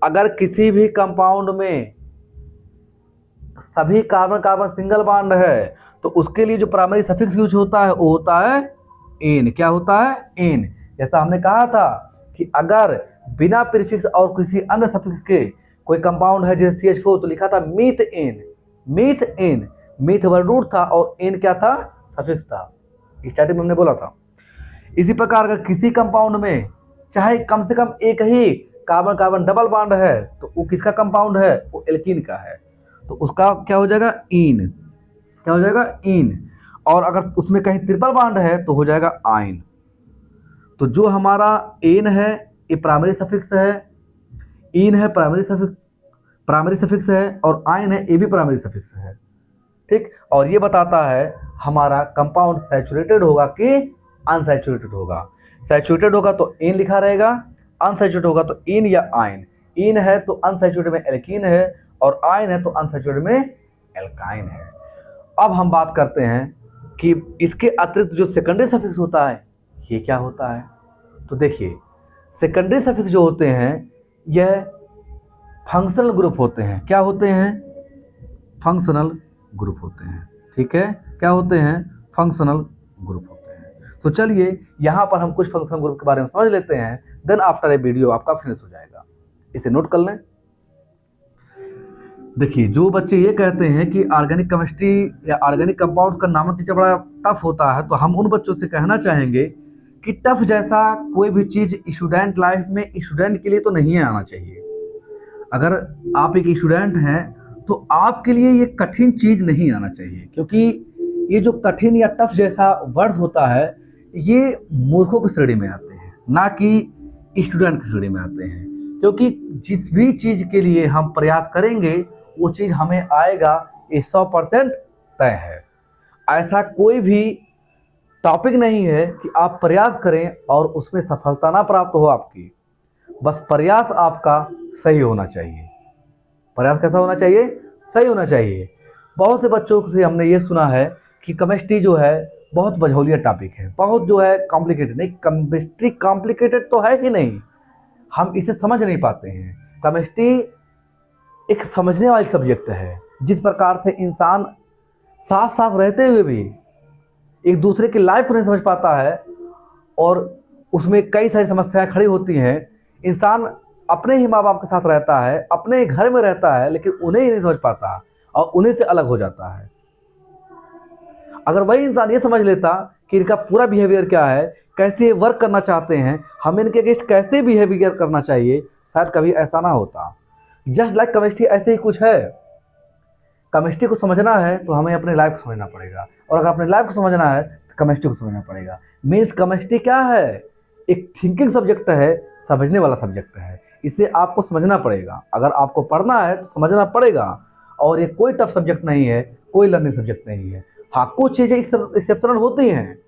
अगर किसी भी कंपाउंड में सभी कार्बन कार्बन सिंगल बॉन्ड है तो उसके लिए जो प्राइमरी सफिक्स यूज होता है वो होता है एन। क्या होता है, एन। जैसा हमने कहा था कि अगर बिना प्रीफिक्स और किसी अन्य सफिक्स के कोई कंपाउंड है जैसे CH4 तो लिखा था meth ane, meth ane, meth word root था और एन क्या था, सफिक्स था, स्टार्टिंग में हमने बोला था। इसी प्रकार अगर किसी कंपाउंड में चाहे कम से कम एक ही कार्बन कार्बन डबल बॉन्ड है तो वो किसका कंपाउंड है, वो एल्कीन का है, तो उसका क्या हो जाएगा, इन। क्या हो जाएगा, इन। और अगर उसमें कहीं ट्रिपल बॉन्ड है तो हो जाएगा आइन। तो जो हमारा एन है ये प्राइमरी सफिक्स है, इन है प्राइमरी सफिक्स है, और आइन है ये भी प्राइमरी सफिक्स है, ठीक। और ये बताता है हमारा कंपाउंड सैचुरेटेड होगा कि अनसैचुरेटेड होगा। सैचुरेटेड होगा तो एन लिखा रहेगा, अनसैचुरेटेड होगा तो इन या आइन। इन है तो अनसैचुरेटेड में एल्कीन है, और आइन है तो अनसैचुरेटेड में एल्काइन है। अब हम बात करते हैं कि इसके अतिरिक्त जो सेकेंडरी सफिक्स होता है ये क्या होता है। तो देखिए सेकेंडरी सफिक्स जो होते हैं यह फंक्शनल ग्रुप होते हैं। क्या होते हैं, फंक्शनल ग्रुप होते हैं, ठीक है। क्या होते हैं, फंक्शनल ग्रुप होते हैं। तो चलिए यहाँ पर हम कुछ फंक्शनल ग्रुप के बारे में समझ लेते हैं, देन आफ्टर ए वीडियो आपका फिनिश हो जाएगा। इसे नोट कर लें। देखिए जो बच्चे ये कहते हैं कि ऑर्गेनिक केमिस्ट्री या ऑर्गेनिक कंपाउंड्स का नामक टीचर बड़ा टफ होता है, तो हम उन बच्चों से कहना चाहेंगे कि टफ जैसा कोई भी चीज़ स्टूडेंट लाइफ में स्टूडेंट के लिए तो नहीं आना चाहिए। अगर आप एक स्टूडेंट हैं तो आपके लिए ये कठिन चीज़ नहीं आना चाहिए, क्योंकि ये जो कठिन या टफ जैसा वर्ड्स होता है ये मूर्खों की श्रेणी में आते हैं, ना कि स्टूडेंट की श्रेणी में आते हैं। क्योंकि जिस भी चीज़ के लिए हम प्रयास करेंगे वो चीज़ हमें आएगा, ये 100% तय है। ऐसा कोई भी टॉपिक नहीं है कि आप प्रयास करें और उसमें सफलता ना प्राप्त हो आपकी, बस प्रयास आपका सही होना चाहिए। प्रयास कैसा होना चाहिए? सही होना चाहिए। बहुत से बच्चों से हमने ये सुना है कि केमिस्ट्री जो है बहुत बझौलिया टॉपिक है, बहुत जो है कॉम्प्लिकेटेड। नहीं, केमिस्ट्री कॉम्प्लिकेटेड तो है ही नहीं, हम इसे समझ नहीं पाते हैं। केमिस्ट्री एक समझने वाली सब्जेक्ट है। जिस प्रकार से इंसान साथ साथ रहते हुए भी एक दूसरे की लाइफ को नहीं समझ पाता है और उसमें कई सारी समस्याएं खड़ी होती हैं। इंसान अपने ही माँ बाप के साथ रहता है, अपने ही घर में रहता है, लेकिन उन्हें ही नहीं समझ पाता और उन्हीं से अलग हो जाता है। अगर वही इंसान ये समझ लेता कि इनका पूरा बिहेवियर क्या है, कैसे वर्क करना चाहते हैं, हमें इनके अगेंस्ट कैसे बिहेवियर करना चाहिए, शायद कभी ऐसा ना होता। जस्ट लाइक केमिस्ट्री ऐसे ही कुछ है। केमिस्ट्री को समझना है तो हमें अपने लाइफ को समझना पड़ेगा, और अगर अपने लाइफ को समझना है तो केमिस्ट्री को समझना पड़ेगा। मीन्स केमिस्ट्री क्या है? एक थिंकिंग सब्जेक्ट है, समझने वाला सब्जेक्ट है। इसे आपको समझना पड़ेगा। अगर आपको पढ़ना है तो समझना पड़ेगा, और ये कोई टफ सब्जेक्ट नहीं है, कोई लर्निंग सब्जेक्ट नहीं है। हाँ, कुछ चीज़ें एक्सेप्शनल होती हैं।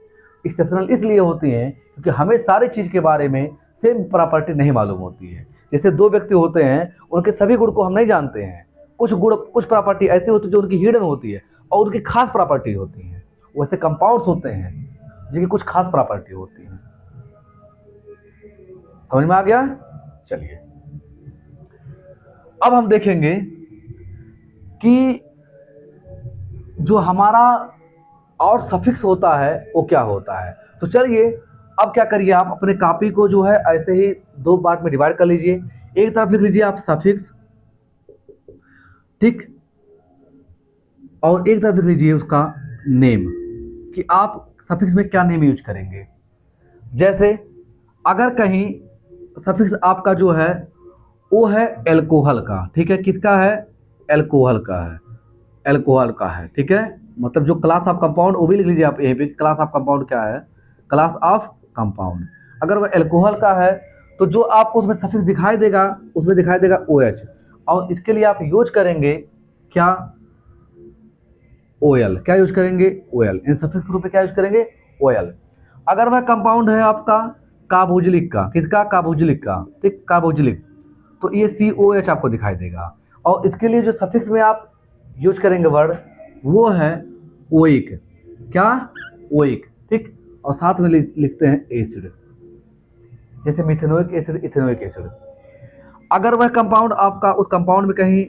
एक्सेप्शनल इसलिए होती हैं क्योंकि हमें सारी चीज़ के बारे में सेम प्रॉपर्टी नहीं मालूम होती है। जैसे दो व्यक्ति होते हैं, उनके सभी गुण को हम नहीं जानते हैं। कुछ गुण, कुछ प्रॉपर्टी ऐसी होती है जो उनकी हिडन होती है और उनकी खास प्रॉपर्टी होती है। वैसे कंपाउंड्स होते हैं जिनकी कुछ खास प्रॉपर्टी होती है। समझ में आ गया? चलिए अब हम देखेंगे कि जो हमारा और सफिक्स होता है वो क्या होता है। तो चलिए अब क्या करिए, आप अपने कॉपी को जो है ऐसे ही दो पार्ट में डिवाइड कर लीजिए। एक तरफ लिख लीजिए आप सफिक्स, ठीक, और एक तरफ लिख लीजिए उसका नेम, कि आप सफिक्स में क्या नेम यूज करेंगे। जैसे अगर कहीं सफिक्स आपका जो है वो है एल्कोहल का, ठीक है, किसका है? एल्कोहल का है, एल्कोहल का है, ठीक है। मतलब जो क्लास ऑफ कंपाउंड, वो भी लिख लीजिए आप यहीं पे, क्लास ऑफ कंपाउंड क्या है? Class of compound. अगर वह एल्कोहल का है तो जो आपको उसमें सफिक्स दिखाई देगा, उसमें दिखाई देगा OH, और इसके लिए आप यूज करेंगे क्या? OL। क्या यूज करेंगे? OL। इन सफिक्स के रूप में क्या यूज करेंगे? OL। अगर वह कंपाउंड है आपका कार्बोक्सिलिक का, किसका? कार्बोक्सिलिक का, ठीक, कार्बोक्सिलिक, तो ये COH आपको दिखाई देगा। और इसके लिए जो सफिक्स में आप यूज करेंगे वर्ड, वो है ओइक। क्या? ओइक, ठीक। और साथ में लिखते हैं एसिड, जैसे मिथेनोइक एसिड, इथेनोइक एसिड। अगर वह कंपाउंड आपका, उस कंपाउंड में कहीं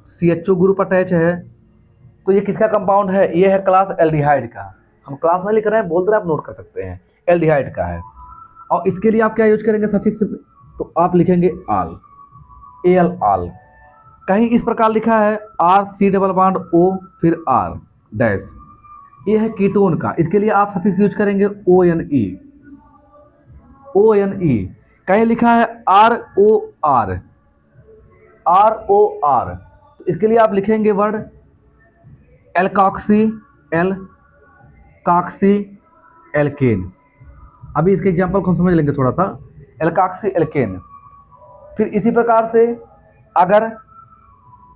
CHO ग्रुप अटैच है, तो ये किसका कंपाउंड है? ये है क्लास एल्डिहाइड का। हम क्लास नहीं लिख रहे हैं, बोल रहे हैं, आप नोट कर सकते हैं, एल्डिहाइड का है। और इसके लिए आप क्या यूज करेंगे सफिक्स? तो आप लिखेंगे आल, AL, आल। कहीं इस प्रकार लिखा है RC डबल बॉन्ड O फिर R डैश, ये है कीटोन का। इसके लिए आप सफिक्स यूज करेंगे ONE, ONE। कहीं लिखा है ROR, ROR, तो इसके लिए आप लिखेंगे वर्ड एल्कॉक्सी, एल्कॉक्सी एल्केन। अभी इसके एग्जांपल को हम समझ लेंगे थोड़ा सा। Alkoxy alkane. फिर इसी प्रकार से अगर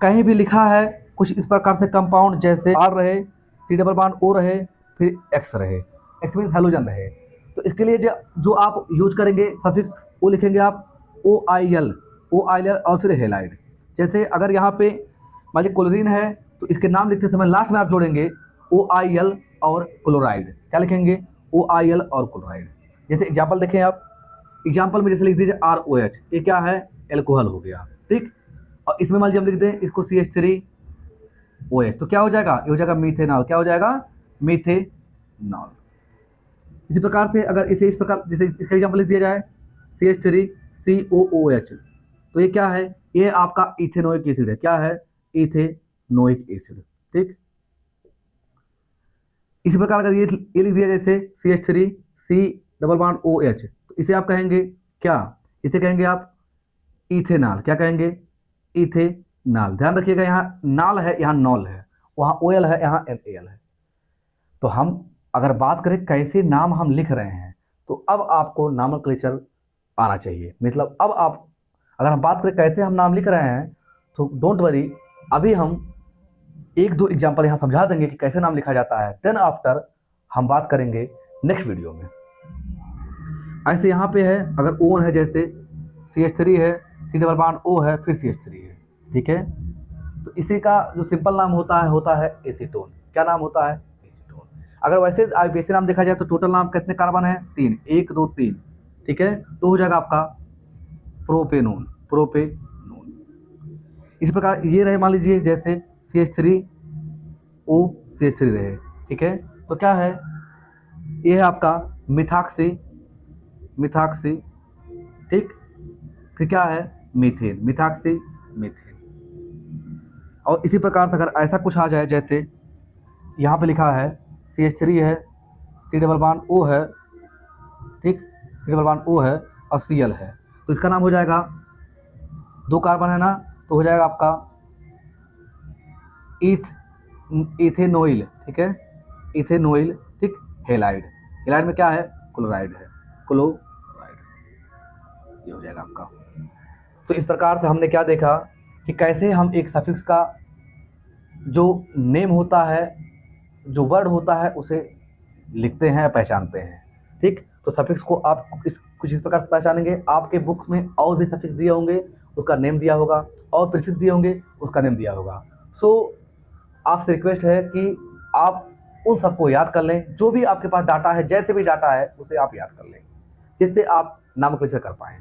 कहीं भी लिखा है कुछ इस प्रकार से कंपाउंड, जैसे R रहे, C डबल बॉन्ड O रहे, फिर X रहे, X मीन्स हेलोजन रहे, तो इसके लिए जो आप यूज करेंगे सफिक्स, वो लिखेंगे आप OIL, OIL और फिर हेलाइड। जैसे अगर यहाँ पे मान लीजिए क्लोरीन है तो इसके नाम लिखते समय लास्ट में आप जोड़ेंगे OIL और क्लोराइड। क्या लिखेंगे? OIL और क्लोराइड। जैसे एग्जाम्पल देखें आप, एग्जाम्पल में जैसे लिख दीजिए ROH, ये क्या है? एल्कोहल हो गया, ठीक। और इसमें मान लीजिए हम लिख दें इसको CH3OH, तो क्या हो जाएगा? ये हो जाएगा मीथेनॉल। क्या हो जाएगा? मीथेनॉल। इसी प्रकार से अगर इसे इस प्रकार, जैसे इसका एग्जाम्पल लिख दिया जाए CH3COOH, तो ये क्या है? ये आपका इथेनोइक एसिड है। क्या है? इथेनोइक एसिड, ठीक। इसी प्रकार अगर ये लिख दिया जैसे CH3COOH, डबल बॉन्ड OH, तो इसे आप कहेंगे क्या, इसे कहेंगे आप इथेनॉल। क्या कहेंगे, इथेनॉल। ध्यान रखिएगा यहाँ नाल है, यहाँ नॉल है, वहाँ OL है, यहाँ NaL है। तो हम अगर बात करें कैसे नाम हम लिख रहे हैं, तो अब आपको नॉमेनक्लेचर आना चाहिए। मतलब अब आप अगर हम बात करें कैसे हम नाम लिख रहे हैं, तो डोंट वरी, अभी हम एक दो एग्जांपल यहाँ समझा देंगे कि कैसे नाम लिखा जाता है। देन आफ्टर हम बात करेंगे नेक्स्ट वीडियो में। ऐसे यहाँ पे है, अगर ओन है जैसे CH3 है, C डबल बॉन्ड O है, फिर CH3 है, ठीक है। तो इसी का जो सिंपल नाम होता है एसीटोन। क्या नाम होता है, एसीटोन। अगर वैसे वैसे नाम देखा जाए तो टोटल नाम कितने कार्बन है, 3, 1 2 3, ठीक है। तो हो जाएगा आपका प्रोपेनोन, प्रोपेनोन। इसी प्रकार ये रहे, मान लीजिए जैसे CH3O CH3 रहे, ठीक है। तो क्या है, ये है आपका मिथाक्सी, मिथाक्सी, ठीक। फिर क्या है, मीथेन, मिथाक्सी मीथेन। और इसी प्रकार से अगर ऐसा कुछ आ जाए, जैसे यहाँ पे लिखा है CH3 है, C डबल बॉन्ड O है, ठीक, C डबल बॉन्ड O है और Cl है, तो इसका नाम हो जाएगा, 2 कार्बन है ना, तो हो जाएगा आपका इथेनोइल, ठीक है, इथेनोइल, ठीक। हेलाइड, हेलाइड में क्या है, क्लोराइड है, क्लोराइड, ये हो जाएगा आपका। तो इस प्रकार से हमने क्या देखा कि कैसे हम एक सफिक्स का जो नेम होता है, जो वर्ड होता है, उसे लिखते हैं, पहचानते हैं, ठीक। तो सफिक्स को आप कुछ इस प्रकार से पहचानेंगे। आपके बुक्स में और भी सफिक्स दिए होंगे, उसका नेम दिया होगा, और प्रीफिक्स दिए होंगे, उसका नेम दिया होगा। सो आपसे रिक्वेस्ट है कि आप उन सबको याद कर लें, जो भी आपके पास डाटा है, जैसे भी डाटा है उसे आप याद कर लें, जिससे आप नॉमेनक्लेचर कर पाएँ।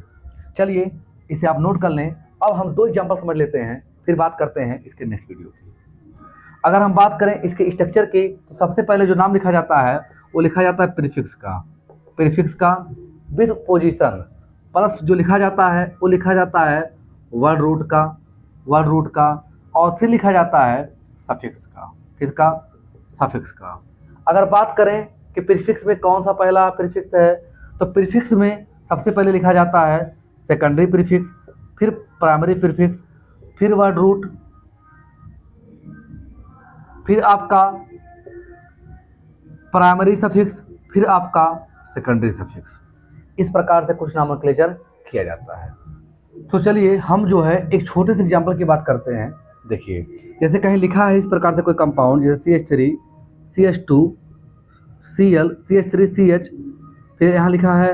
चलिए इसे आप नोट कर लें। अब हम 2 एग्जाम्पल समझ लेते हैं, फिर बात करते हैं इसके नेक्स्ट वीडियो की। अगर हम बात करें इसके स्ट्रक्चर की, तो सबसे पहले जो नाम लिखा जाता है वो लिखा जाता है प्रीफिक्स का, प्रीफिक्स का विद पोजीशन, प्लस जो लिखा जाता है वो लिखा जाता है वर्ड रूट का, वर्ड रूट का, और फिर लिखा जाता है सफिक्स का। किसका, सफिक्स का। अगर बात करें कि प्रीफिक्स में कौन सा पहला प्रीफिक्स है, तो प्रीफिक्स में सबसे पहले लिखा जाता है सेकेंडरी प्रीफिक्स, फिर प्राइमरी प्रीफिक्स, फिर वर्ड रूट, फिर आपका प्राइमरी सफिक्स, फिर आपका सेकेंडरी सफिक्स। इस प्रकार से कुछ नॉमेनक्लेचर किया जाता है। तो चलिए हम जो है एक छोटे से एग्जांपल की बात करते हैं। देखिए जैसे कहीं लिखा है इस प्रकार से कोई कंपाउंड, जैसे CH3 CH2 Cl CH3 CH, फिर यहाँ लिखा है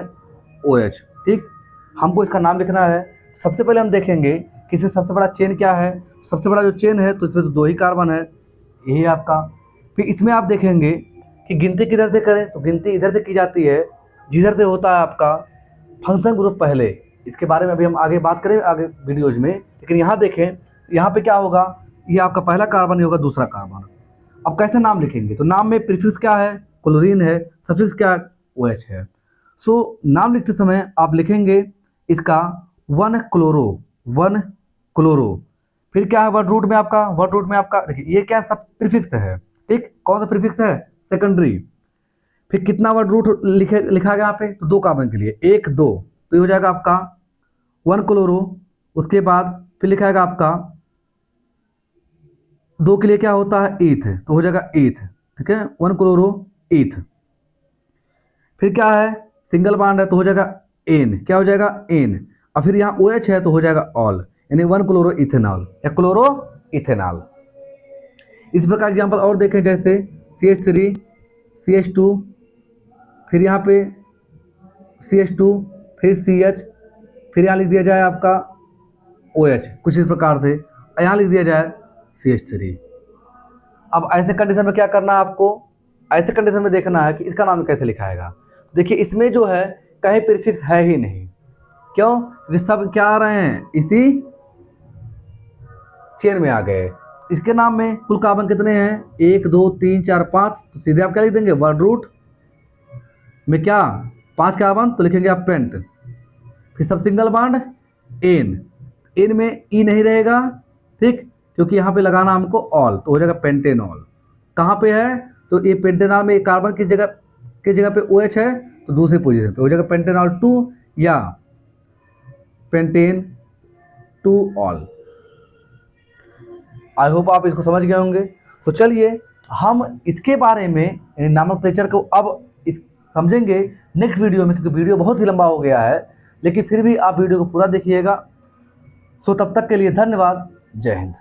OH, ठीक। हमको इसका नाम लिखना है। सबसे पहले हम देखेंगे कि इसमें सबसे बड़ा चेन क्या है। सबसे बड़ा जो चेन है, तो इसमें तो 2 ही कार्बन है, यही आपका। फिर इसमें आप देखेंगे कि गिनती किधर से करें, तो गिनती इधर से की जाती है, जिधर से होता है आपका फंक्शन ग्रुप पहले। इसके बारे में अभी हम आगे बात करें आगे वीडियोज में, लेकिन यहाँ देखें, यहाँ पे क्या होगा, ये आपका पहला कार्बन ही होगा, दूसरा कार्बन। अब कैसे नाम लिखेंगे, तो नाम में प्रीफिक्स क्या है, क्लोरीन है, सफिक्स क्या है, OH है। सो नाम लिखते समय आप लिखेंगे इसका 1 क्लोरो, 1 क्लोरो। फिर क्या है वर्ड रूट में आपका, वर्ड रूट में आपका देखिए ये क्या सब प्रीफिक्स है, ठीक। कौन सा प्रीफिक्स है, सेकेंडरी। फिर कितना वर्ड रूट लिखा गया यहाँ पे, तो 2 कार्बन के लिए 1 2, तो ये हो जाएगा आपका 1 क्लोरो। उसके बाद फिर लिखा जाएगा आपका 2 के लिए क्या होता है, ईथ, तो हो जाएगा ईथ, ठीक है, 1 क्लोरो ईथ। फिर क्या है, सिंगल बॉन्ड है, तो हो जाएगा एन, क्या हो जाएगा एन। और फिर यहाँ OH है, तो हो जाएगा ऑल, यानी 1 क्लोरो इथेनॉल या क्लोरो इथेनॉल। इस प्रकार एग्जाम्पल और देखें, जैसे CH3 CH2, फिर यहाँ पे CH2, फिर CH, फिर यहाँ लिख दिया जाए आपका OH, कुछ इस प्रकार से, यहाँ लिख दिया जाए CH3। अब ऐसे कंडीशन में क्या करना है आपको, ऐसे कंडीशन में देखना है कि इसका नाम कैसे लिखाएगा। देखिए इसमें जो है कहीं प्रीफिक्स है ही नहीं, क्यों, क्योंकि सब क्या आ रहे हैं, इसी चेन में आ गए। इसके नाम में कुल कार्बन कितने हैं, 1 2 3 4 5, तो सीधे आप क्या लिख देंगे, वर्ड रूट में क्या 5 कार्बन, तो लिखेंगे आप पेंट। फिर सब सिंगल बॉन्ड एन, एन में ई नहीं रहेगा, ठीक, क्योंकि यहाँ पे लगाना हमको ऑल, तो हो जाएगा पेंटेनॉल। कहाँ पे है, तो ये पेंटेनॉल में कार्बन किस जगह पे OH है, तो दूसरी पोजीशन पे हो जाएगा पेंटेनॉल 2 या पेंटेन 2 ऑल। आई होप आप इसको समझ गए होंगे। तो चलिए हम इसके बारे में नॉमेनक्लेचर को अब इस समझेंगे नेक्स्ट वीडियो में, क्योंकि वीडियो बहुत ही लंबा हो गया है, लेकिन फिर भी आप वीडियो को पूरा देखिएगा। सो तब तक के लिए धन्यवाद। जय हिंद।